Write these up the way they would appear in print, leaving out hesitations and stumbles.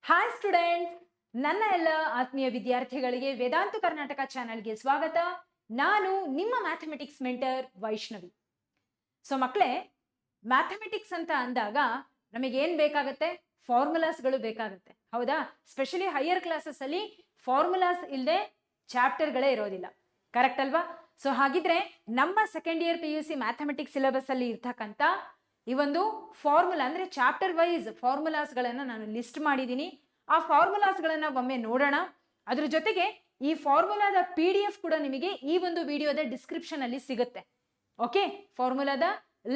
Hi students, ನನ್ನ ಎಲ್ಲ ಆತ್ಮೀಯ ವಿದ್ಯಾರ್ಥಿಗಳಿಗೆ ವೇದಾಂತ ಕರ್ನಾಟಕ ಚಾನೆಲ್ಗೆ ಸ್ವಾಗತ. ನಾನು ನಿಮ್ಮ ಮ್ಯಾಥಮೆಟಿಕ್ಸ್ ಮೆಂಟರ್ ವೈಷ್ಣವಿ. ಸೊ ಮಕ್ಕಳೇ, ಮ್ಯಾಥಮೆಟಿಕ್ಸ್ ಅಂತ ಅಂದಾಗ ನಮಗೆ ಏನ್ ಬೇಕಾಗತ್ತೆ? ಫಾರ್ಮುಲಾಸ್ಗಳು ಬೇಕಾಗುತ್ತೆ, ಹೌದಾ? ಸ್ಪೆಷಲಿ ಹೈಯರ್ ಕ್ಲಾಸಸ್ ಅಲ್ಲಿ ಫಾರ್ಮುಲಾಸ್ ಇಲ್ಲದೆ ಚಾಪ್ಟರ್ಗಳೇ ಇರೋದಿಲ್ಲ, ಕರೆಕ್ಟ್ ಅಲ್ವಾ? ಸೊ ಹಾಗಿದ್ರೆ ನಮ್ಮ second year PUC mathematics syllabus ಅಲ್ಲಿ ಇರ್ತಕ್ಕಂಥ ಈ ಒಂದು ಫಾರ್ಮುಲಾ ಅಂದ್ರೆ ಚಾಪ್ಟರ್ ವೈಸ್ ಫಾರ್ಮುಲಾಸ್ಗಳನ್ನ ನಾನು ಲಿಸ್ಟ್ ಮಾಡಿದ್ದೀನಿ. ಆ ಫಾರ್ಮುಲಾಸ್ಗಳನ್ನ ಒಮ್ಮೆ ನೋಡೋಣ. ಅದ್ರ ಜೊತೆಗೆ ಈ ಫಾರ್ಮುಲಾದ PDF ಕೂಡ ನಿಮಗೆ ಈ ಒಂದು ವಿಡಿಯೋದ ಡಿಸ್ಕ್ರಿಪ್ಷನ್ ಅಲ್ಲಿ ಸಿಗುತ್ತೆ. ಓಕೆ, ಫಾರ್ಮುಲಾದ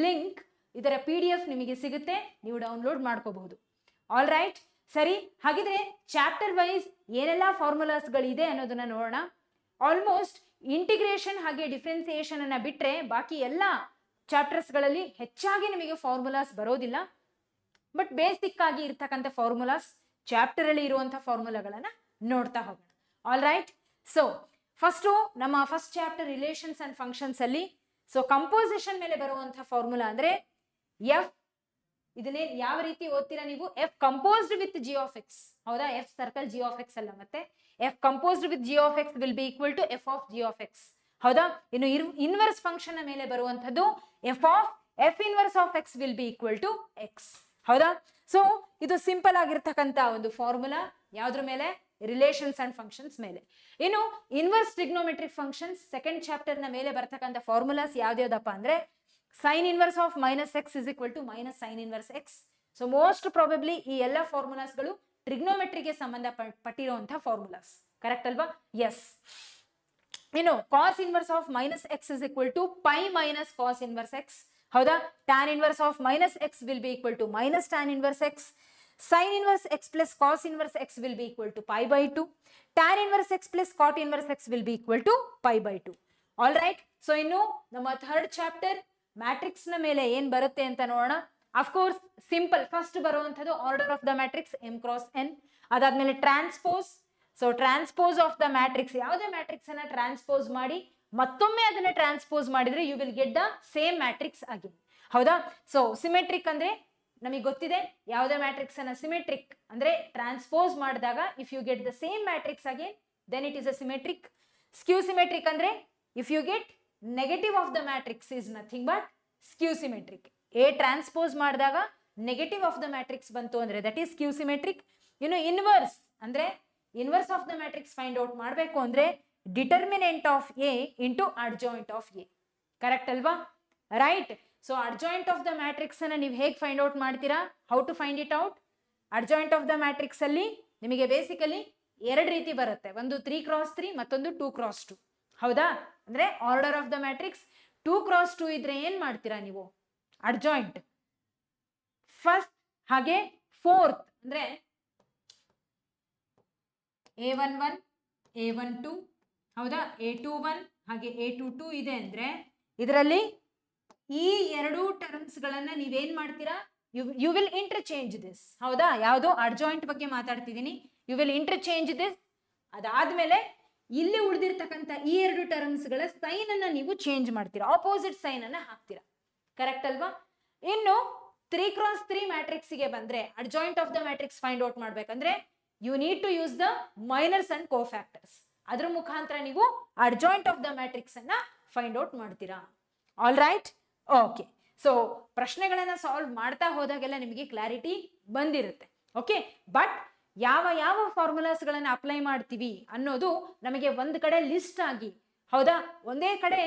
ಲಿಂಕ್, ಇದರ PDF ನಿಮಗೆ ಸಿಗುತ್ತೆ, ನೀವು ಡೌನ್ಲೋಡ್ ಮಾಡ್ಕೋಬಹುದು. ಆಲ್ ರೈಟ್, ಸರಿ. ಹಾಗಿದ್ರೆ ಚಾಪ್ಟರ್ ವೈಸ್ ಏನೆಲ್ಲ ಫಾರ್ಮುಲಾಸ್ಗಳಿದೆ ಅನ್ನೋದನ್ನ ನೋಡೋಣ. ಆಲ್ಮೋಸ್ಟ್ ಇಂಟಿಗ್ರೇಷನ್ ಹಾಗೆ ಡಿಫ್ರೆನ್ಸಿಯೇಷನ್ ಅನ್ನ ಬಿಟ್ರೆ ಬಾಕಿ ಎಲ್ಲ ಚಾಪ್ಟರ್ಸ್ಗಳಲ್ಲಿ ಹೆಚ್ಚಾಗಿ ನಿಮಗೆ ಫಾರ್ಮುಲಾಸ್ ಬರೋದಿಲ್ಲ. ಬಟ್ ಬೇಸಿಕ್ ಆಗಿ ಇರ್ತಕ್ಕಂಥ ಫಾರ್ಮುಲಾಸ್, ಚಾಪ್ಟರ್ ಅಲ್ಲಿ ಇರುವಂತಹ ಫಾರ್ಮುಲಾಗಳನ್ನ ನೋಡ್ತಾ ಹೋಗೋಣ. ಆಲ್ ರೈಟ್, ಸೊ ನಮ್ಮ first chapter relations and functions ಅಲ್ಲಿ ಸೊ ಕಂಪೋಸಿಷನ್ ಮೇಲೆ ಬರುವಂತಹ ಫಾರ್ಮುಲಾ ಅಂದ್ರೆ ಎಫ್. ಇದನ್ನೇ ಯಾವ ರೀತಿ ಓದ್ತೀರಾ ನೀವು? F composed with G of X, ಹೌದಾ? F circle G of X ಅಲ್ಲ, ಮತ್ತೆ F composed with G of X will be equal to F of G of X, ಹೌದಾ? ಇನ್ನು ಇನ್ವರ್ಸ್ ಫಂಕ್ಷನ್ ಮೇಲೆ ಬರುವಂತದ್ದು F inverse of X will be equal to X, ಹೌದಾ? So ಇದು simple ಆಗಿರ್ತಕ್ಕಂಥ ಒಂದು ಫಾರ್ಮುಲಾ. ಯಾವ್ದ್ರ ಮೇಲೆ? ರಿಲೇಷನ್ಸ್ ಅಂಡ್ ಫಂಕ್ಷನ್ಸ್ ಮೇಲೆ. ಇನ್ನು inverse trigonometric functions second chapter ನ ಮೇಲೆ ಬರ್ತಕ್ಕಂಥ ಫಾರ್ಮುಲಾಸ್ ಯಾವ್ದ್ಯಾವ್ದಪ್ಪ ಅಂದ್ರೆ sine inverse of minus x is equal to minus sine inverse x. So most probably ಈ ಎಲ್ಲ ಫಾರ್ಮುಲಾಸ್ಗಳು ಟ್ರಿಗ್ನೋಮೆಟ್ರಿಗೆ ಸಂಬಂಧಪಟ್ಟಿರುವಂತಹ ಫಾರ್ಮುಲಾಸ್, ಕರೆಕ್ಟ್ ಅಲ್ವಾ? ಎಸ್. ಇನ್ನು cos inverse of minus x is equal to pi minus cos inverse x, ಹೌದಾ? Tan inverse of minus x will be equal to minus tan inverse x. Sin inverse x plus cos inverse x will be equal to pi by 2. Tan inverse x plus cot inverse x will be equal to pi by 2. All right. So ಇನ್ನು ನಮ್ಮ third chapter matrix ನ ಮೇಲೆ ಏನ್ ಬರುತ್ತೆ ಅಂತ ನೋಡೋಣ. Of course simple, first ಬರುವಂತದ್ದು order of the matrix m cross n. ಅದಾದ್ಮೇಲೆ transpose. So transpose of the matrix, ಯಾವುದೇ ಮ್ಯಾಟ್ರಿಕ್ಸ್ ಅನ್ನ ಟ್ರಾನ್ಸ್ಪೋಸ್ ಮಾಡಿ ಮತ್ತೊಮ್ಮೆ ಅದನ್ನ ಟ್ರಾನ್ಸ್ಪೋಸ್ ಮಾಡಿದ್ರೆ you will get the same matrix again, ಹೌದಾ? ಸೊ ಸಿಮೆಟ್ರಿಕ್ ಅಂದ್ರೆ ನಮಗೆ ಗೊತ್ತಿದೆ, ಯಾವುದೇ ಮ್ಯಾಟ್ರಿಕ್ಸ್ ಅನ್ನ ಸಿಮೆಟ್ರಿಕ್ ಅಂದ್ರೆ ಟ್ರಾನ್ಸ್ಪೋಸ್ ಮಾಡಿದಾಗ if you get the same matrix again then it is a symmetric. Skew symmetric ಅಂದ್ರೆ if you get negative of the matrix is nothing but skew symmetric. A transpose ಮಾಡಿದಾಗ negative of the matrix ಬಂತು ಅಂದ್ರೆ that is skew symmetric. ಇನ್ನು inverse ಅಂದ್ರೆ inverse of the matrix find out ಮಾಡಬೇಕು ಅಂದ್ರೆ determinant of A into adjoint of A, correct ಅಲ್ವಾ? Right. So adjoint of the matrix ಅನ್ನ ನೀವು ಹೇಗೆ ಫೈಂಡ್ ಔಟ್ ಮಾಡ್ತೀರಾ? How to find it out? Adjoint of the matrix ಅಲ್ಲಿ ನಿಮಗೆ basically ಎರಡು ರೀತಿ ಬರುತ್ತೆ, ಒಂದು 3 cross 3 ಮತ್ತೊಂದು 2 cross 2, ಹೌದಾ? ಅಂದ್ರೆ order of the matrix 2 cross 2 ಇದ್ರೆ ಏನ್ ಮಾಡ್ತೀರಾ ನೀವು? ಅಡ್ಜಾಯಿಂಟ್ ಫಸ್ಟ್ ಹಾಗೆ ಫೋರ್ತ್ ಅಂದ್ರೆ A11 A12, ಹೌದಾ? A21 ಹಾಗೆ A22 ಇದೆ ಅಂದ್ರೆ ಇದರಲ್ಲಿ ಈ ಎರಡು ಟರ್ಮ್ಸ್ ಗಳನ್ನ ನೀವೇನ್ ಮಾಡ್ತೀರಾ? ಯು ವಿಲ್ ಇಂಟರ್ಚೇಂಜ್ ದಿಸ್, ಹೌದಾ? ಯಾವುದು ಅಡ್ಜಾಯಿಂಟ್ ಬಗ್ಗೆ ಮಾತಾಡ್ತಿದ್ದೀನಿ. You will interchange this. ಅದಾದ್ಮೇಲೆ ಇಲ್ಲಿ ಉಳಿದಿರ್ತಕ್ಕಂಥ ಈ ಎರಡು ಟರ್ಮ್ಸ್ ಗಳ ಸೈನ್ ಅನ್ನ ನೀವು ಚೇಂಜ್ ಮಾಡ್ತೀರಾ, ಆಪೋಸಿಟ್ ಸೈನ್ ಅನ್ನ ಹಾಕ್ತೀರಾ, ಕರೆಕ್ಟ್ ಅಲ್ವಾ? ಇನ್ನು 3 cross 3 ಮ್ಯಾಟ್ರಿಕ್ಸ್ ಗೆ ಬಂದ್ರೆ adjoint of the matrix find out ಮಾಡ್ಬೇಕಂದ್ರೆ you need to use the minors and cofactors. ಅದ್ರ ಮುಖಾಂತರ ನೀವು ಅಡ್ಜಾಯಿಂಟ್ ಆಫ್ ದ ಮ್ಯಾಟ್ರಿಕ್ಸ್ ಅನ್ನ ಫೈಂಡ್ ಔಟ್ ಮಾಡ್ತೀರಾ. All right, okay. ಸೊ ಪ್ರಶ್ನೆಗಳನ್ನ ಸಾಲ್ವ್ ಮಾಡ್ತಾ ಹೋದಾಗೆಲ್ಲ ನಿಮಗೆ ಕ್ಲಾರಿಟಿ ಬಂದಿರುತ್ತೆ, ಓಕೆ? ಬಟ್ ಯಾವ ಯಾವ ಫಾರ್ಮುಲಾಸ್ ಗಳನ್ನ ಅಪ್ಲೈ ಮಾಡ್ತೀವಿ ಅನ್ನೋದು ನಮಗೆ ಒಂದ್ ಕಡೆ ಲಿಸ್ಟ್ ಆಗಿ, ಹೌದಾ? ಒಂದೇ ಕಡೆ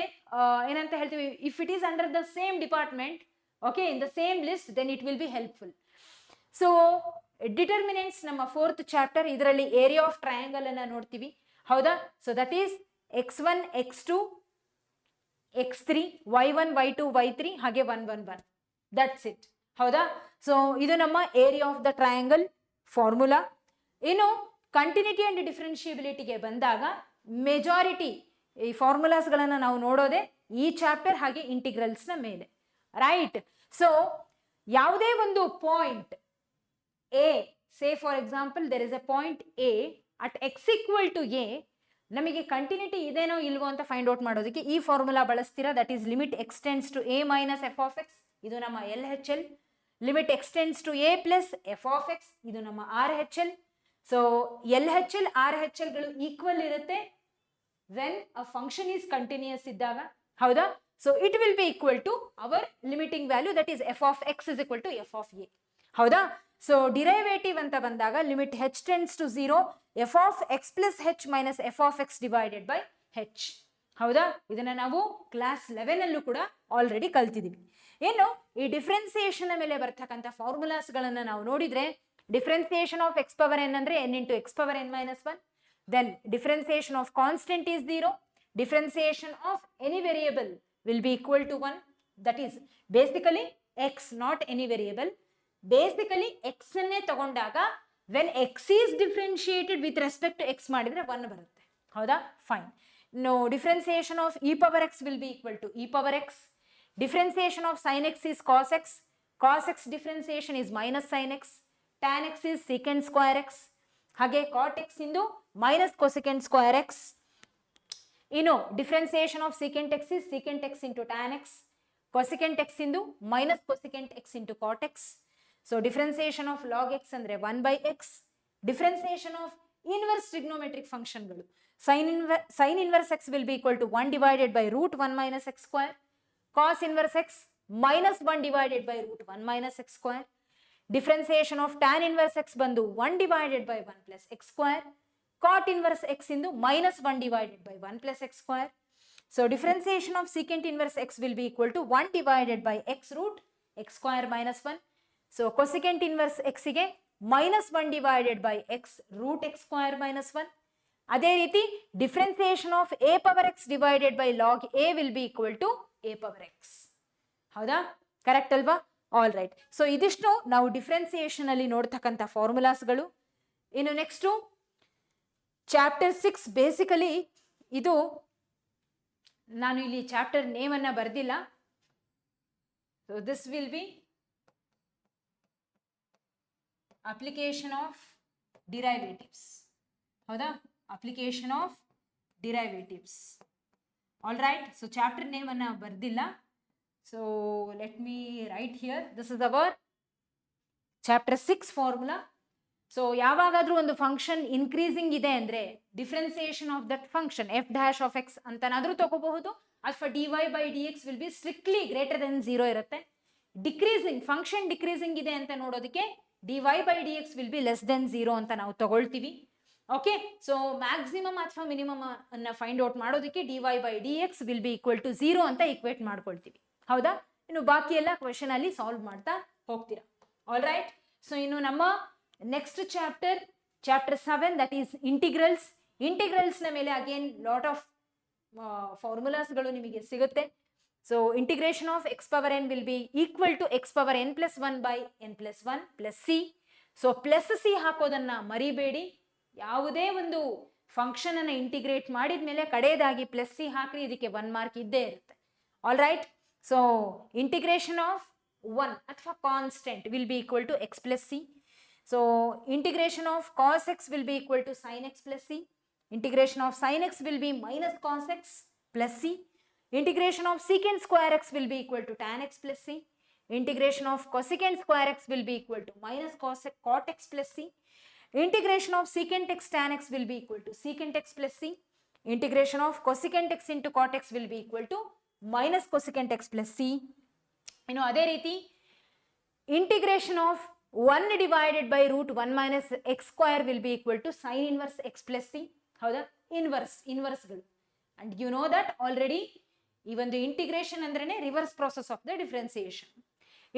ಏನಂತ ಹೇಳ್ತೀವಿ, if it is under the same department, okay, in the same list, then it will be helpful. So determinants ನಮ್ಮ ಫೋರ್ತ್ ಚಾಪ್ಟರ್, ಇದರಲ್ಲಿ ಏರಿಯಾ ಆಫ್ ಟ್ರಯಾಂಗಲ್ ಅನ್ನ ನೋಡ್ತೀವಿ, ಹೌದಾ? So that is x1 x2 x3 y1 y2 y3 ಹಾಗೆ 1 1 1, that's it, ಹೌದಾ? So ಇದು ನಮ್ಮ area of the triangle formula. ಇನ್ನು ಕಂಟಿನ್ಯೂಟಿ ಅಂಡ್ ಡಿಫರೆನ್ಷಿಯಬಿಲಿಟಿಗೆ ಬಂದಾಗ ಮೆಜಾರಿಟಿ ಈ ಫಾರ್ಮುಲಾಸ್ ಗಳನ್ನ ನಾವು ನೋಡೋದೆ ಈ ಚಾಪ್ಟರ್ ಹಾಗೆ ಇಂಟಿಗ್ರಲ್ಸ್ ನ ಮೇಲೆ, ರೈಟ್? ಸೊ ಯಾವುದೇ ಒಂದು point A, say for example there is a point A at x equal to a, ನಮಗೆ ಕಂಟಿನ್ಯೂಟಿ ಇದೇನೋ ಇಲ್ವೋ ಅಂತ ಫೈಂಡ್ ಔಟ್ ಮಾಡೋದಕ್ಕೆ ಈ ಫಾರ್ಮುಲಾ ಬಳಸ್ತೀರಾ, that is limit x tends to a minus F of x, ಇದು ನಮ್ಮ LHL. Limit x tends to a plus f of x, ಇದು ನಮ್ಮ RHL. So L H L R H ಎಲ್ಗಳು ಈಕ್ವಲ್ ಇರುತ್ತೆ when a function is continuous ಇದ್ದಾಗ, ಹೌದಾ? So it will be equal to our limiting value, that is F of X is equal to F of A, ಹೌದಾ? So derivative ಅಂತ ಬಂದಾಗ limit H tends to 0, F of X plus H minus F of X divided by H, ಹೌದಾ? ಇದನ್ನ ನಾವು class 11 ಅಲ್ಲೂ ಕೂಡ already ಕಲ್ತಿದೀವಿ. ಏನು ಈ ಡಿಫ್ರೆನ್ಸಿಯೇಷನ್ ಮೇಲೆ ಬರ್ತಕ್ಕಂಥ ಫಾರ್ಮುಲಾಸ್ ಗಳನ್ನ ನಾವು ನೋಡಿದ್ರೆ, differentiation of x power n ಅಂದ್ರೆ n into x power n minus 1, then differentiation of constant is 0, differentiation of any variable will be equal to 1, that is basically x, not any variable. Basically x ಅನ್ನೇ ತಗೊಂಡಾಗ when x is differentiated with respect to x ಮಾಡಿದ್ರೆ 1 ಬರುತ್ತೆ, ಹೌದಾ? Fine. No, differentiation of e power x will be equal to e power x. Differentiation of sin x is cos x. Cos x differentiation is minus sin x. Tan x is secant square x. ಹಾಗೆ cot x ಇಂದು minus cosecant square x. ಇನ್ನು differentiation of secant x is secant x into tan x. Cosecant x ಇಂದು minus cosecant x into cot x. So differentiation of log x ಅಂದ್ರೆ 1/x. Differentiation of inverse trigonometric ಫಂಕ್ಷನ್ಗಳು, sine inverse x will be equal to 1 divided by root 1 minus x square. Cos inverse x minus 1 divided by root 1 minus x square. Differentiation of tan inverse x ಬಂದು 1 divided by 1 plus x square. Cot inverse x into minus 1 divided by 1 plus x square. So differentiation of secant inverse x will be equal to 1 divided by x root x square minus 1. So cosecant inverse x ಗೆ minus 1 divided by x root x square minus 1. ಅದೇ ರೀತಿ differentiation of a power x divided by log a will be equal to a power x. ಹೌದಾ? Correct ಅಲ್ವಾ? All right. So ಇದಿಷ್ಟು ನಾವು differentiation ಅಲ್ಲಿ ನೋಡ್ತಕ್ಕಂಥ ಫಾರ್ಮುಲಾಸ್ಗಳು. ಇನ್ನು next chapter 6. Basically ಇದು ನಾನು ಇಲ್ಲಿ ಚಾಪ್ಟರ್ ನೇಮ್ ಅನ್ನ ಬರ್ದಿಲ್ಲ. So this will be application of derivatives, ಹೌದಾ? Application of derivatives. All right. So chapter name ಅನ್ನ ಬರ್ದಿಲ್ಲ. So let me write here. This is our chapter 6 formula. So ಯಾವಾಗಾದ್ರೂ ಒಂದು ಫಂಕ್ಷನ್ ಇನ್ಕ್ರೀಸಿಂಗ್ ಇದೆ ಅಂದ್ರೆ differentiation of that function f dash of x ಅಂತನಾದ್ರೂ ತಗೋಬಹುದು, ಅಥವಾ d y by D x will be strictly greater than 0 ಇರುತ್ತೆ. Decreasing function decreasing ಇದೆ ಅಂತ ನೋಡೋದಕ್ಕೆ d y by D x will be less than 0 ಅಂತ ನಾವು ತಗೊಳ್ತೀವಿ. ಓಕೆ. ಸೊ ಮ್ಯಾಕ್ಸಿಮಮ್ ಅಥವಾ ಮಿನಿಮಮ್ ಅನ್ನ ಫೈಂಡ್ ಔಟ್ ಮಾಡೋದಕ್ಕೆ d y by D x will be equal to 0 ಅಂತ ಈಕ್ವೇಟ್ ಮಾಡ್ಕೊಳ್ತೀವಿ, ಹೌದಾ? ಇನ್ನು ಬಾಕಿ ಎಲ್ಲ ಕ್ವೆಶನ್ ಅಲ್ಲಿ ಸಾಲ್ವ್ ಮಾಡ್ತಾ ಹೋಗ್ತೀರಾ. All right. ಸೊ ಇನ್ನು ನಮ್ಮ next chapter 7, that is integrals. Integrals ನ ಮೇಲೆ ಅಗೇನ್ ಲಾಟ್ ಆಫ್ ಫಾರ್ಮುಲಾಸ್ಗಳು ನಿಮಗೆ ಸಿಗುತ್ತೆ. So integration of x power n will be equal to x power n plus 1 by n plus 1 plus C. So plus C ಹಾಕೋದನ್ನ ಮರಿಬೇಡಿ. ಯಾವುದೇ ಒಂದು function ಅನ್ನ ಇಂಟಿಗ್ರೇಟ್ ಮಾಡಿದ್ಮೇಲೆ ಕಡೆಯದಾಗಿ ಪ್ಲಸ್ ಸಿ ಹಾಕ್ರಿ, ಇದಕ್ಕೆ 1 ಮಾರ್ಕ್ ಇದ್ದೇ ಇರುತ್ತೆ. All right. So integration of 1 ಅಥವಾ constant will be equal to x plus c. So integration of cos x will be equal to sin x plus c. Integration of sin x will be minus cos x plus c. Integration of secant square x will be equal to tan x plus c. Integration of cosecant square x will be equal to minus cot x plus c. Integration of secant x tan x will be equal to secant x plus c. Integration of cosecant x into cot x will be equal to minus cosecant x plus c. ಇನ್ನು ಅದೇ ರೀತಿ integration of 1 divided by root 1 minus x square will be equal to sine inverse x plus C, ಹೌದಾ? ಇನ್ವರ್ಸ್ಗಳು. And you know that already ಈ ಒಂದು integration ಅಂದ್ರೇನೆ reverse process of the differentiation.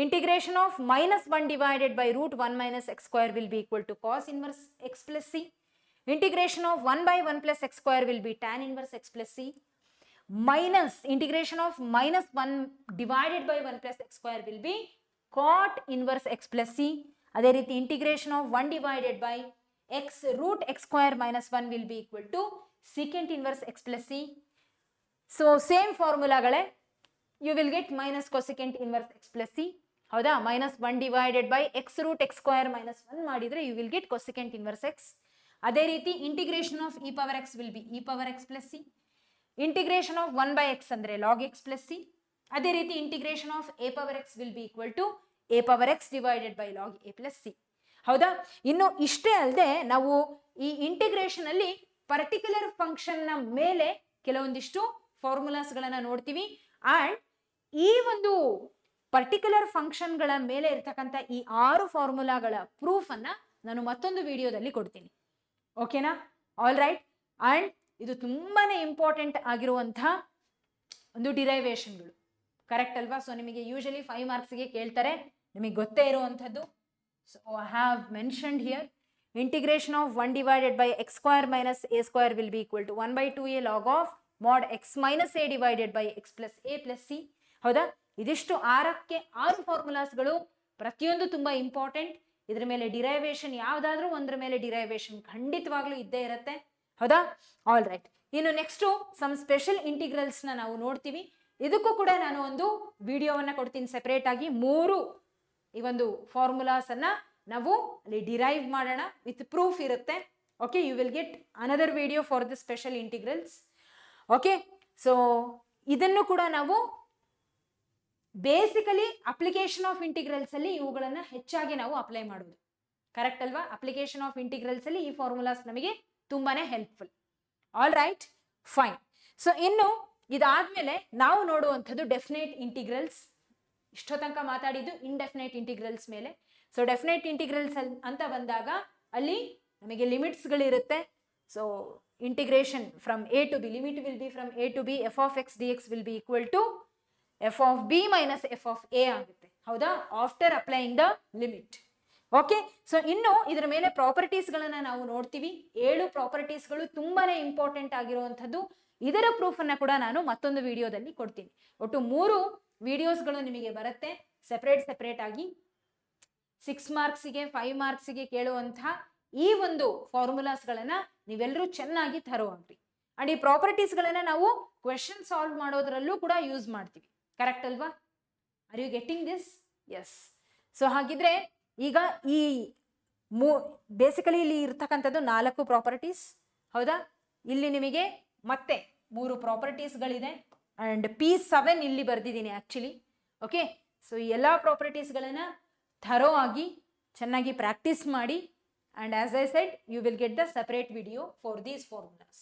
Integration of minus 1 divided by root 1 minus x square will be equal to cos inverse x plus C. Integration of 1 by 1 plus x square will be tan inverse x plus c. Minus integration of minus 1 divided by 1 plus x square will be cot inverse x plus c. ಅದೇ ರೀತಿ integration of 1 divided by x root x square minus 1 will be equal to secant inverse x plus c. So same ಫಾರ್ಮುಲಾಗಳೇ, you will get minus cosecant inverse x plus c, ಹೌದಾ? minus 1 divided by x root x square minus 1 ಮಾಡಿದ್ರೆ you will get cosecant inverse x. ಅದೇ ರೀತಿ integration of e power x will be e power x plus c. Integration of 1 by x ಅಂದ್ರೆ log x plus c. ಅದೇ ರೀತಿ integration of a power x will be equal to a power x divided by log a plus c. ಹೌದಾ? ಇನ್ನು ಇಷ್ಟೇ ಅಲ್ಲದೆ ನಾವು ಈ integration ಅಲ್ಲಿ ಪರ್ಟಿಕ್ಯುಲರ್ ಫಂಕ್ಷನ್ ನ ಮೇಲೆ ಕೆಲವೊಂದಿಷ್ಟು ಫಾರ್ಮುಲಾಸ್ಗಳನ್ನ ನೋಡ್ತೀವಿ. ಅಂಡ್ ಈ ಒಂದು ಪರ್ಟಿಕ್ಯುಲರ್ ಫಂಕ್ಷನ್ಗಳ ಮೇಲೆ ಇರ್ತಕ್ಕಂಥ ಈ 6 ಫಾರ್ಮುಲಾಗಳ ಪ್ರೂಫ್ ಅನ್ನ ನಾನು ಮತ್ತೊಂದು ವಿಡಿಯೋದಲ್ಲಿ ಕೊಡ್ತೀನಿ. ಓಕೆನಾ? All right. ಅಂಡ್ ಇದು ತುಂಬಾನೇ ಇಂಪಾರ್ಟೆಂಟ್ ಆಗಿರುವಂತಹ ಒಂದು ಡಿರೈವೇಶನ್ಗಳು, ಕರೆಕ್ಟ್ ಅಲ್ವಾ? ಸೊ ನಿಮಗೆ ಯೂಶಲಿ 5 ಮಾರ್ಕ್ಸ್ಗೆ ಕೇಳ್ತಾರೆ, ನಿಮಗೆ ಗೊತ್ತೇ ಇರುವಂಥದ್ದು. So I have mentioned here integration of 1 divided by X square minus A square will be equal to 1/2a log of mod X minus A divided by X plus A plus C. ಹೌದಾ? ಇದಿಷ್ಟು 6 ಫಾರ್ಮುಲಾಸ್ಗಳು, ಪ್ರತಿಯೊಂದು ತುಂಬಾ important. ಇದ್ರ ಮೇಲೆ derivation ಯಾವ್ದಾದ್ರೂ ಒಂದ್ರ ಮೇಲೆ derivation ಖಂಡಿತವಾಗ್ಲೂ ಇದ್ದೇ ಇರುತ್ತೆ. ಹೌದಾ? All right. ಇನ್ನು ನೆಕ್ಸ್ಟ್ ಸಮ್ ಸ್ಪೆಷಲ್ ಇಂಟಿಗ್ರಲ್ಸ್ ನ ನಾವು ನೋಡ್ತೀವಿ. ಇದಕ್ಕೂ ಕೂಡ ನಾನು ಒಂದು ವಿಡಿಯೋವನ್ನ ಕೊಡ್ತೀನಿ ಸೆಪರೇಟ್ ಆಗಿ. 3 ಈ ಒಂದು ಫಾರ್ಮುಲಾಸ್ ಅನ್ನ ನಾವು ಅಲ್ಲಿ ಡಿರೈವ್ ಮಾಡೋಣ, ವಿತ್ ಪ್ರೂಫ್ ಇರುತ್ತೆ. Okay, you will get another video for the special integrals. Okay, so ಇದನ್ನು ಕೂಡ ನಾವು ಬೇಸಿಕಲಿ ಅಪ್ಲಿಕೇಶನ್ ಆಫ್ ಇಂಟಿಗ್ರಲ್ಸ್ ಅಲ್ಲಿ ಇವುಗಳನ್ನ ಹೆಚ್ಚಾಗಿ ನಾವು ಅಪ್ಲೈ ಮಾಡೋದು, ಕರೆಕ್ಟ್ ಅಲ್ವಾ? ಅಪ್ಲಿಕೇಶನ್ ಆಫ್ ಇಂಟಿಗ್ರಲ್ಸ್ ಅಲ್ಲಿ ಈ ಫಾರ್ಮುಲಾಸ್ ನಮಗೆ ತುಂಬಾನೇ helpful. All right, fine. So ಇನ್ನು ಇದಾದ್ಮೇಲೆ ನಾವು ನೋಡುವಂಥದ್ದು ಡೆಫಿನೇಟ್ ಇಂಟಿಗ್ರಲ್ಸ್. ಇಷ್ಟೋ ತನಕ ಮಾತಾಡಿದ್ದು ಇಂಡೆಫಿನೇಟ್ ಇಂಟಿಗ್ರಲ್ಸ್ ಮೇಲೆ. ಸೊ ಡೆಫಿನೇಟ್ ಇಂಟಿಗ್ರಲ್ಸ್ ಅಂತ ಬಂದಾಗ ಅಲ್ಲಿ ನಮಗೆ ಲಿಮಿಟ್ಸ್ಗಳಿರುತ್ತೆ. So integration from A to b, limit will be from A to B, F of X D x will be equal to F of b minus F of a ಆಗುತ್ತೆ. ಹೌದಾ? After applying the limit. Okay, so ಇನ್ನು ಇದರ ಮೇಲೆ ಪ್ರಾಪರ್ಟೀಸ್ಗಳನ್ನ ನಾವು ನೋಡ್ತೀವಿ. 7 ಪ್ರಾಪರ್ಟೀಸ್ಗಳು ತುಂಬಾನೇ important ಆಗಿರುವಂಥದ್ದು. ಇದರ ಪ್ರೂಫ್ ಅನ್ನ ಕೂಡ ನಾನು ಮತ್ತೊಂದು ವಿಡಿಯೋದಲ್ಲಿ ಕೊಡ್ತೀನಿ. ಒಟ್ಟು 3 ವಿಡಿಯೋಸ್ಗಳು ನಿಮಗೆ ಬರುತ್ತೆ ಸೆಪರೇಟ್ ಆಗಿ. 6 ಮಾರ್ಕ್ಸಿಗೆ 5 ಮಾರ್ಕ್ಸಿಗೆ ಕೇಳುವಂತಹ ಈ ಒಂದು ಫಾರ್ಮುಲಾಸ್ಗಳನ್ನ ನೀವೆಲ್ಲರೂ ಚೆನ್ನಾಗಿ ತರೋಗ್ರಿ. ಅಂಡ್ ಈ ಪ್ರಾಪರ್ಟೀಸ್ಗಳನ್ನ ನಾವು ಕ್ವೆಶನ್ ಸಾಲ್ವ್ ಮಾಡೋದ್ರಲ್ಲೂ ಕೂಡ ಯೂಸ್ ಮಾಡ್ತೀವಿ, ಕರೆಕ್ಟ್ ಅಲ್ವಾ? Are you getting this? Yes. So ಹಾಗಿದ್ರೆ ಈಗ ಈ ಬೇಸಿಕಲಿ ಇಲ್ಲಿ ಇರ್ತಕ್ಕಂಥದ್ದು 4 ಪ್ರಾಪರ್ಟೀಸ್. ಹೌದಾ? ಇಲ್ಲಿ ನಿಮಗೆ ಮತ್ತೆ 3 ಪ್ರಾಪರ್ಟೀಸ್ಗಳಿದೆ. ಅಂಡ್ P7 ಇಲ್ಲಿ ಬರ್ದಿದ್ದೀನಿ ಆಕ್ಚುಲಿ. ಓಕೆ, ಸೊ ಈ ಎಲ್ಲ ಪ್ರಾಪರ್ಟೀಸ್ಗಳನ್ನ ಥರೋ ಆಗಿ ಚೆನ್ನಾಗಿ ಪ್ರಾಕ್ಟೀಸ್ ಮಾಡಿ. And as I said, you will get the separate video for these formulas.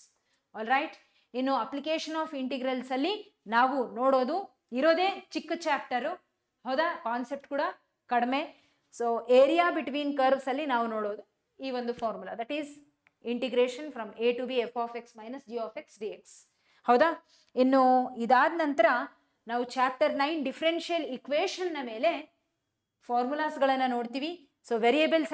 All right. ಇನ್ನು ಅಪ್ಲಿಕೇಶನ್ ಆಫ್ ಇಂಟಿಗ್ರಲ್ಸ್ ಅಲ್ಲಿ ನಾವು ನೋಡೋದು ಇರೋದೇ ಚಿಕ್ಕ ಚಾಪ್ಟರು. ಹೌದಾ? ಕಾನ್ಸೆಪ್ಟ್ ಕೂಡ ಕಡಿಮೆ. ಸೊ ಏರಿಯಾ ಬಿಟ್ವೀನ್ ಕರ್ವ್ಸ್ ಅಲ್ಲಿ ನಾವು ನೋಡೋದು ಈ ಒಂದು formula, that is integration from A to B F of X minus G of X D X. ಹೌದಾ? ಇನ್ನು ಇದಾದ ನಂತರ ನಾವು ಚಾಪ್ಟರ್ 9 ಡಿಫರೆನ್ಷಿಯಲ್ ಇಕ್ವೇಶನ್ ನ ಮೇಲೆ ಫಾರ್ಮುಲಾಸ್ಗಳನ್ನ ನೋಡ್ತೀವಿ. ಸೊ ವೇರಿಯೇಬಲ್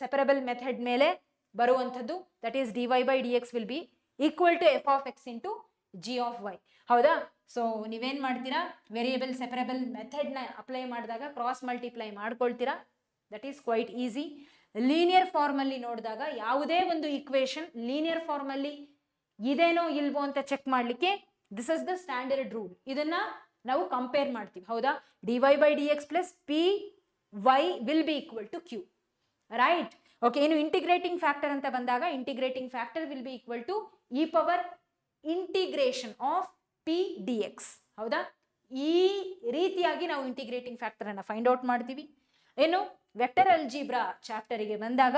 ಸೆಪರಬಲ್ ಮೆಥಡ್ ಮೇಲೆ ಬರುವಂಥದ್ದು, that is dy by D x will be equal to F of x into g of y. ಹೌದಾ? ಸೊ ನೀವೇನ್ ಮಾಡ್ತೀರಾ? ವೇರಿಯೇಬಲ್ ಸೆಪರಬಲ್ ಮೆಥಡ್ ನ ಅಪ್ಲೈ ಮಾಡಿದಾಗ ಕ್ರಾಸ್ ಮಲ್ಟಿಪ್ಲೈ ಮಾಡ್ಕೊಳ್ತೀರಾ, that is quite easy. Linear form ಅಲ್ಲಿ ನೋಡಿದಾಗ ಯಾವುದೇ ಒಂದು ಇಕ್ವೇಶನ್ ಲೀನಿಯರ್ ಫಾರ್ಮ್ ಅಲ್ಲಿ ಇದೇನೋ ಇಲ್ವೋ ಅಂತ ಚೆಕ್ ಮಾಡ್ಲಿಕ್ಕೆ this is the standard rule. ಇದನ್ನ ನಾವು ಕಂಪೇರ್ ಮಾಡ್ತೀವಿ. ಹೌದಾ? dy by D X plus P Y will be equal to Q, right? Okay, ಇನ್ನು ಇಂಟಿಗ್ರೇಟಿಂಗ್ ಫ್ಯಾಕ್ಟರ್ ಅಂತ ಬಂದಾಗ integrating factor will be equal to E power integration of P D X. ಹೌದಾ? ಈ ರೀತಿಯಾಗಿ ನಾವು ಇಂಟಿಗ್ರೇಟಿಂಗ್ ಫ್ಯಾಕ್ಟರ್ ಅನ್ನ find out ಮಾಡ್ತೀವಿ. ಏನು ವೆಕ್ಟರ್ ಅಲ್ಜಿಬ್ರಾ ಚಾಪ್ಟರಿಗೆ ಬಂದಾಗ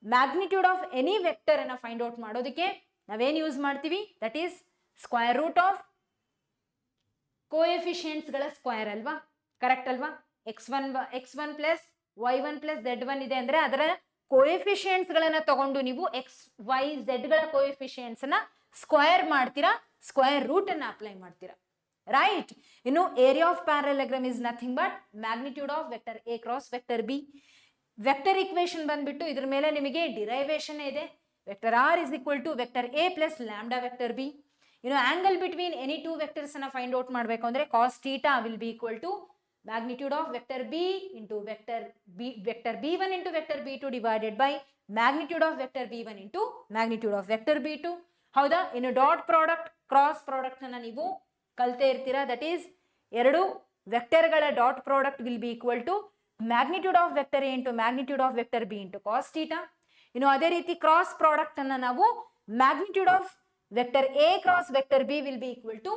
ಮ್ಯಾಗ್ನಿಟ್ಯೂಡ್ ಆಫ್ ಎನಿ ವೆಕ್ಟರ್ ಅನ್ನ ಫೈಂಡ್ ಔಟ್ ಮಾಡೋದಕ್ಕೆ ನಾವೇನ್ ಯೂಸ್ ಮಾಡ್ತೀವಿ? That is square root of coefficients ಗಳ ಸ್ಕ್ವೇರ್ ಅಲ್ವಾ? ಕರೆಕ್ಟ್ ಅಲ್ವಾ? x1 plus y1 plus z1 ಇದೆ ಅಂದ್ರೆ ಅದರ ಕೋಎಫಿಷಿಯಂಟ್ಸ್ ಗಳನ್ನ ತಗೊಂಡು ನೀವು ಎಕ್ಸ್ ವೈ ಝೆಡ್ ಗಳ ಕೋಎಫಿಷಿಯಂಟ್ಸ್ ಅನ್ನ ಸ್ಕ್ವೇರ್ ಮಾಡ್ತೀರಾ, ಸ್ಕ್ವೇರ್ ರೂಟ್ ಅನ್ನ ಅಪ್ಲೈ ಮಾಡ್ತೀರಾ, ರೈಟ್? ಇನ್ನು area of parallelogram is nothing but magnitude of vector A cross vector B. Vector equation ಬಂದ್ಬಿಟ್ಟು ಇದ್ರ ಮೇಲೆ ನಿಮಗೆ ಡಿರೈವೇಶನ್ ಇದೆ. Vector r is equal to vector a plus lambda vector b. ಇನ್ನು angle between any 2 vectors ಅನ್ನ find out ಮಾಡಬೇಕು ಅಂದ್ರೆ cos theta will be equal to magnitude of vector b into vector b1 into vector b2 divided by magnitude of vector b1 into magnitude of vector b2. ಹೌದಾ? ಇನ್ನು dot product cross product ಅನ್ನ ನೀವು ಕಲ್ತೇ ಇರ್ತೀರಾ. That is 2 ವೆಕ್ಟರ್ಗಳ dot product will be equal to magnitude of vector a into magnitude of vector b into cos theta. ಇನ್ನು ಅದೇ ರೀತಿ ಕ್ರಾಸ್ ಪ್ರಾಡಕ್ಟ್ ಅನ್ನ ನಾವು magnitude of vector A cross vector b will be equal to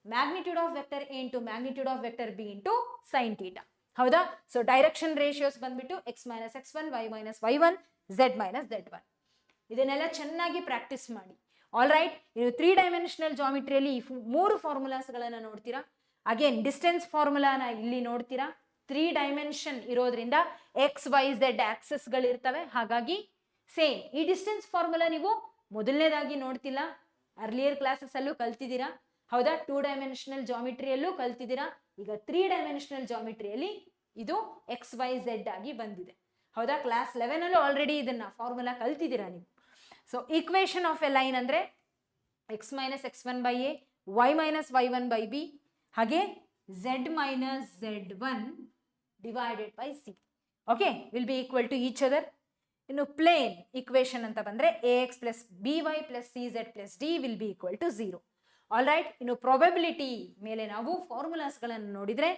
magnitude of vector a into magnitude of vector b into sin theta. ಹೌದಾ? So direction ratios ಬಂದ್ಬಿಟ್ಟು x minus x1, y minus y1, z minus z1. ಇದನ್ನೆಲ್ಲ ಚೆನ್ನಾಗಿ practice ಮಾಡಿ. All right, ನೀವು 3 dimensional ಜಾಮಿಟ್ರಿಯಲ್ಲಿ 3 ಫಾರ್ಮುಲಾಸ್ಗಳನ್ನು ನೋಡ್ತೀರಾ. Again distance ಫಾರ್ಮುಲಾನ ಇಲ್ಲಿ ನೋಡ್ತೀರಾ. 3 dimension ಇರೋದ್ರಿಂದ ಎಕ್ಸ್ ವೈ ಝೆಡ್ ಆಕ್ಸಸ್ಗಳಿರ್ತವೆ. ಹಾಗಾಗಿ ಸೇಮ್ ಈ ಡಿಸ್ಟೆನ್ಸ್ ಫಾರ್ಮುಲಾ ನೀವು ಮೊದಲನೇದಾಗಿ ನೋಡ್ತಿಲ್ಲ, ಅರ್ಲಿಯರ್ ಕ್ಲಾಸಸ್ ಅಲ್ಲೂ ಕಲ್ತಿದ್ದೀರಾ. ಹೌದಾ? 2 ಡೈಮೆನ್ಷನಲ್ ಜಾಮಿಟ್ರಿಯಲ್ಲೂ ಕಲ್ತಿದ್ದೀರಾ. ಈಗ 3 ಡೈಮೆನ್ಷನಲ್ ಜಾಮಿಟ್ರಿಯಲ್ಲಿ ಇದು ಎಕ್ಸ್ ವೈ ಝೆಡ್ ಆಗಿ ಬಂದಿದೆ. ಹೌದಾ? ಕ್ಲಾಸ್ 11 ಅಲ್ಲೂ ಆಲ್ರೆಡಿ ಇದನ್ನ ಫಾರ್ಮುಲಾ ಕಲ್ತಿದ್ದೀರಾ ನೀವು. So equation of a line ಅಂದ್ರೆ x minus x1 by a, y minus y1 by b, ಹಾಗೆ z minus z1 divided by c. Okay, will be equal to each other. ಇನ್ನು plane equation ಅಂತ ಬಂದ್ರೆ ax plus b y plus c z plus d will be equal to 0. All right, ಇನ್ನು probability ಮೇಲೆ ನಾವು ಫಾರ್ಮುಲಾಸ್ಗಳನ್ನು ನೋಡಿದ್ರೆ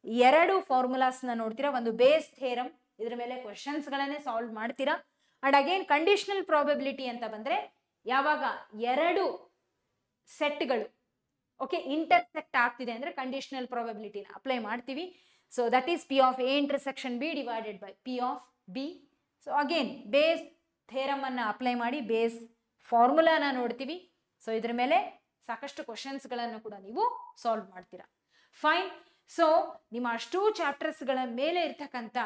2 ಫಾರ್ಮುಲಾಸ್ನ ನೋಡ್ತೀರಾ. ಒಂದು base theorem, ಇದ್ರ ಮೇಲೆ ಕ್ವಶನ್ಸ್ಗಳನ್ನೇ ಸಾಲ್ವ್ ಮಾಡ್ತೀರಾ. ಅಂಡ್ ಅಗೇನ್ ಕಂಡೀಷನಲ್ ಪ್ರಾಬಬಿಲಿಟಿ ಅಂತ ಬಂದ್ರೆ ಯಾವಾಗ 2 ಸೆಟ್ಗಳು ಓಕೆ ಇಂಟರ್ಸೆಕ್ಟ್ ಆಗ್ತಿದೆ ಅಂದ್ರೆ ಕಂಡೀಷನಲ್ ಪ್ರಾಬಬಿಲಿಟಿನ ಅಪ್ಲೈ ಮಾಡ್ತೀವಿ. So that is P of A intersection B divided by P of B. So again base theorem ಅನ್ನ ಅಪ್ಲೈ ಮಾಡಿ ಬೇಸ್ ಫಾರ್ಮುಲಾನ ನೋಡ್ತೀವಿ. ಸೊ ಇದ್ರ ಮೇಲೆ ಸಾಕಷ್ಟು ಕ್ವಶನ್ಸ್ಗಳನ್ನು ಕೂಡ ನೀವು ಸಾಲ್ವ್ ಮಾಡ್ತೀರಾ. ಫೈನ್. ಸೊ ನಿಮ್ಮ ಅಷ್ಟೂ ಚಾಪ್ಟರ್ಸ್ಗಳ ಮೇಲೆ ಇರ್ತಕ್ಕಂಥ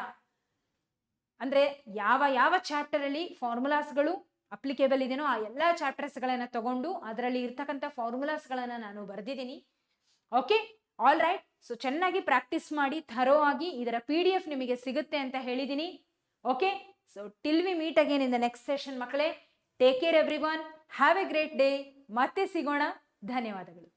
ಅಂದ್ರೆ ಯಾವ ಚಾಪ್ಟರ್ ಅಲ್ಲಿ ಫಾರ್ಮುಲಾಸ್ಗಳು ಅಪ್ಲಿಕೇಬಲ್ ಇದೆನೋ ಆ ಎಲ್ಲ ಚಾಪ್ಟರ್ಸ್ಗಳನ್ನ ತಗೊಂಡು ಅದರಲ್ಲಿ ಇರ್ತಕ್ಕಂಥ ಫಾರ್ಮುಲಾಸ್ಗಳನ್ನ ನಾನು ಬರೆದಿದ್ದೀನಿ. Okay, all right. ಸೊ ಚೆನ್ನಾಗಿ ಪ್ರಾಕ್ಟೀಸ್ ಮಾಡಿ, ಥರೋ ಆಗಿ. ಇದರ PDF ನಿಮಗೆ ಸಿಗುತ್ತೆ ಅಂತ ಹೇಳಿದ್ದೀನಿ. Okay, so till we meet again in the next session ಮಕ್ಕಳೇ. Take care everyone, have a great day. ಮತ್ತೆ ಸಿಗೋಣ. ಧನ್ಯವಾದಗಳು.